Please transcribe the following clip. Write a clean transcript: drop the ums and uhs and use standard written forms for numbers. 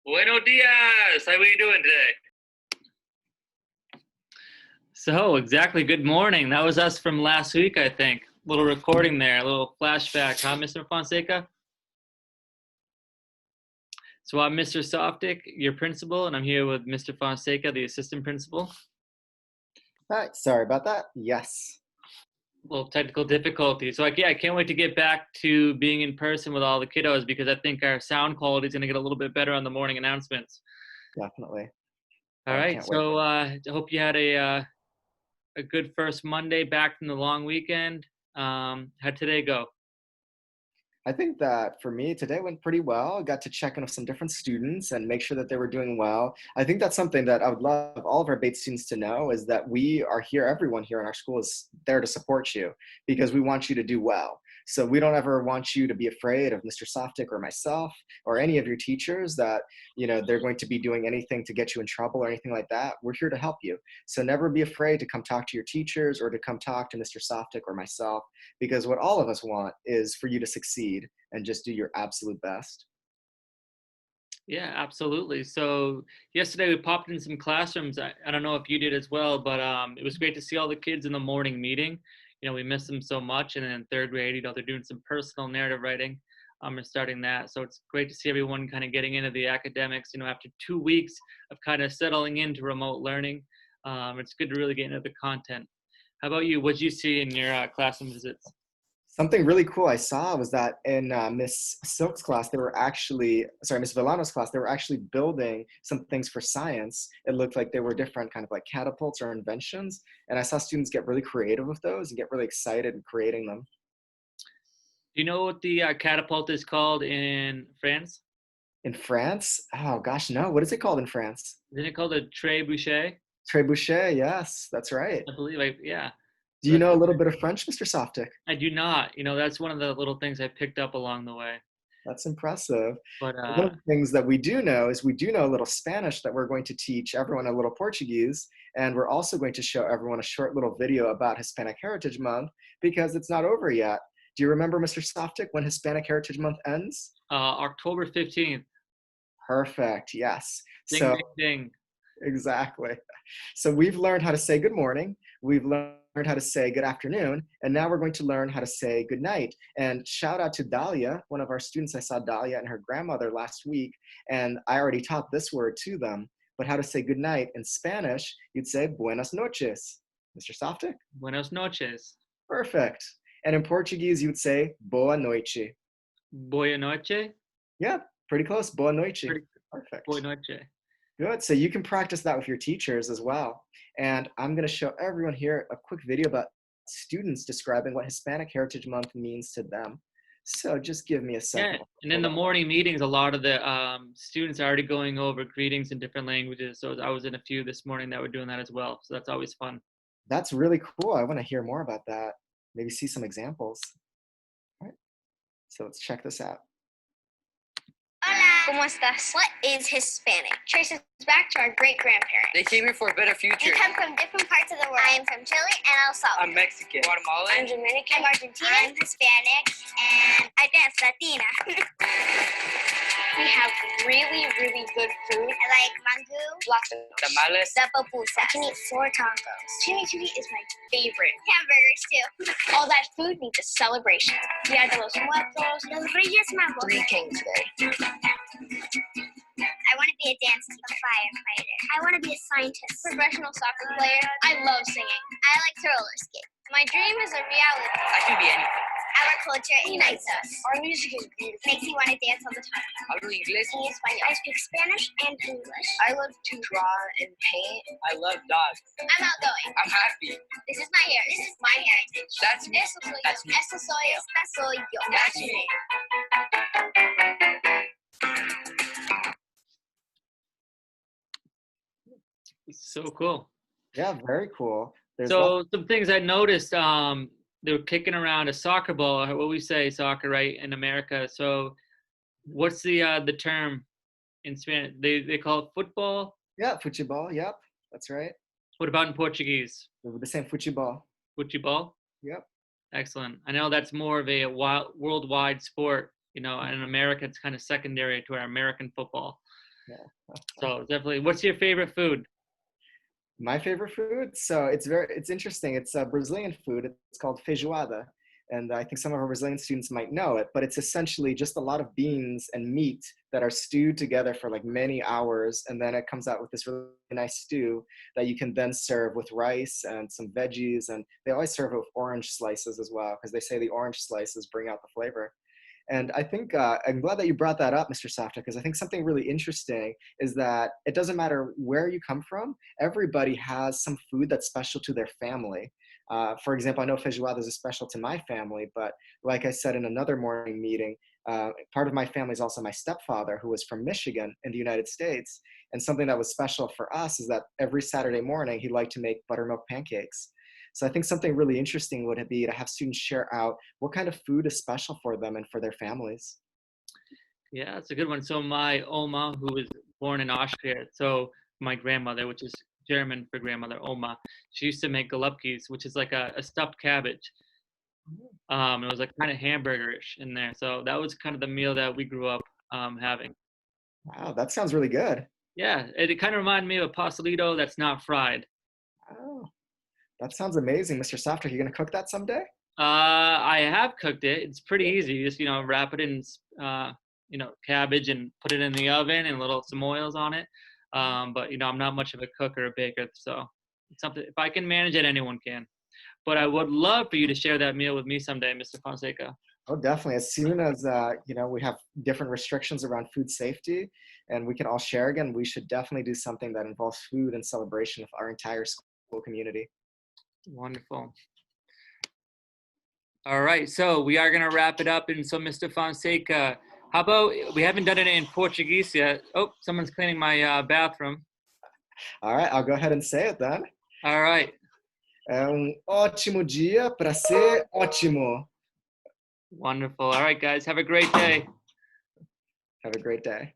Buenos dias. How are you doing today? So, exactly. Good morning. That was us from last week, I think. Little recording there, a little flashback, huh, Mr. Fonseca? So, I'm Mr. Softic, your principal, and I'm here with Mr. Fonseca, the assistant principal. Hi, sorry about that. Yes. Little technical difficulty. So, I can't wait to get back to being in person with all the kiddos because I think our sound quality is going to get a little bit better on the morning announcements. Definitely. All right. So, I hope you had a good first Monday back from the long weekend. How'd today go? I think that for me, today went pretty well. I got to check in with some different students and make sure that they were doing well. I think that's something that I would love all of our Bates students to know is that we are here, everyone here in our school is there to support you because we want you to do well. So we don't ever want you to be afraid of Mr. Softic or myself or any of your teachers that, they're going to be doing anything to get you in trouble or anything like that. We're here to help you. So never be afraid to come talk to your teachers or to come talk to Mr. Softic or myself, because what all of us want is for you to succeed and just do your absolute best. Yeah, absolutely. So yesterday we popped in some classrooms. I don't know if you did as well, but it was great to see all the kids in the morning meeting. We miss them so much. And then in third grade, they're doing some personal narrative writing. We're starting that. So it's great to see everyone kind of getting into the academics, after 2 weeks of kind of settling into remote learning. It's good to really get into the content. How about you? What did you see in your classroom visits? Something really cool I saw was that in Miss Silk's class, Miss Villano's class, they were actually building some things for science. It looked like they were different kind of like catapults or inventions. And I saw students get really creative with those and get really excited in creating them. Do you know what the catapult is called in France? In France? Oh gosh, no. What is it called in France? Isn't it called a trebuchet? Trebuchet, yes, that's right. I believe, yeah. Do you know a little bit of French, Mr. Softic? I do not. That's one of the little things I picked up along the way. That's impressive. But one of the things that we do know is we do know a little Spanish that we're going to teach everyone a little Portuguese. And we're also going to show everyone a short little video about Hispanic Heritage Month because it's not over yet. Do you remember, Mr. Softic, when Hispanic Heritage Month ends? October 15th. Perfect, yes. Ding, ding, ding. Exactly. So we've learned how to say good morning. We've learned how to say good afternoon. And now we're going to learn how to say good night. And shout out to Dahlia, one of our students. I saw Dahlia and her grandmother last week, and I already taught this word to them. But how to say good night in Spanish, you'd say buenas noches. Mr. Softic? Buenas noches. Perfect. And in Portuguese, you would say boa noite. Boa noite? Yeah, pretty close. Boa noite. Perfect. Boa noite. Good. So you can practice that with your teachers as well. And I'm going to show everyone here a quick video about students describing what Hispanic Heritage Month means to them. So just give me a second. Yeah, and in the morning meetings, a lot of the students are already going over greetings in different languages. So I was in a few this morning that were doing that as well. So that's always fun. That's really cool. I want to hear more about that. Maybe see some examples. All right. So let's check this out. ¿Cómo estás? What is Hispanic? Traces back to our great-grandparents. They came here for a better future. We come from different parts of the world. I am from Chile and El Salvador. I'm Mexican. Guatemalan. I'm Dominican. I'm Argentine. I'm Hispanic. And I dance Latina. We have really, really good food. I like mango, plátanos, tamales, the pupusa. I can eat 4 tacos. Chimichurri is my favorite. Hamburgers, too. All that food needs a celebration. Dia de los Muertos, Los Reyes Magos, 3 Kings Day. I want to be a dancer, a firefighter. I want to be a scientist, professional soccer player. I love singing. I like to roller skate. My dream is a reality. I can be anything. Our culture unites us. Our music is beautiful. Makes me want to dance all the time. Hablo inglés y español. I speak Spanish and English. I love to draw and paint. I love dogs. I'm outgoing. I'm happy. That's me. Eso soy yo. That's me. Eso soy. Esta soy yo. That's me. So cool. Yeah, very cool. There's So some things I noticed, they were kicking around a soccer ball, or what we say soccer, right, in America. So what's the term in Spanish? They call it football. yeah, futebol. Yep, that's right. What about in Portuguese? The same futebol. Futebol? Yep. Excellent. I know that's more of a worldwide sport, and in America it's kind of secondary to our American football. Yeah. So definitely, what's your favorite food? My favorite food? So it's interesting. It's a Brazilian food. It's called feijoada. And I think some of our Brazilian students might know it, but it's essentially just a lot of beans and meat that are stewed together for like many hours. And then it comes out with this really nice stew that you can then serve with rice and some veggies. And they always serve it with orange slices as well, because they say the orange slices bring out the flavor. And I think I'm glad that you brought that up, Mr. Safta, because I think something really interesting is that it doesn't matter where you come from, everybody has some food that's special to their family. For example, I know feijoada is special to my family, but like I said in another morning meeting, part of my family is also my stepfather, who was from Michigan in the United States. And something that was special for us is that every Saturday morning, he liked to make buttermilk pancakes. So I think something really interesting would be to have students share out what kind of food is special for them and for their families. Yeah, that's a good one. So my Oma, who was born in Austria, so my grandmother, which is German for grandmother, Oma, she used to make galupkis, which is like a stuffed cabbage. It was like kind of hamburgerish in there. So that was kind of the meal that we grew up having. Wow, that sounds really good. Yeah, it kind of reminded me of a pastelito that's not fried. Oh, that sounds amazing, Mr. Safta. You gonna cook that someday? I have cooked it. It's pretty easy. You just wrap it in cabbage and put it in the oven and some oils on it. But I'm not much of a cook or a baker, so it's something if I can manage it, anyone can. But I would love for you to share that meal with me someday, Mr. Fonseca. Oh, definitely. As soon as we have different restrictions around food safety, and we can all share again, we should definitely do something that involves food and celebration of our entire school community. Wonderful. All right, so we are going to wrap it up. And so, Mr. Fonseca, how about we haven't done it in Portuguese yet? Oh, someone's cleaning my bathroom. All right, I'll go ahead and say it then. All right. Ótimo dia para ser ótimo. Wonderful. All right, guys, have a great day. Have a great day.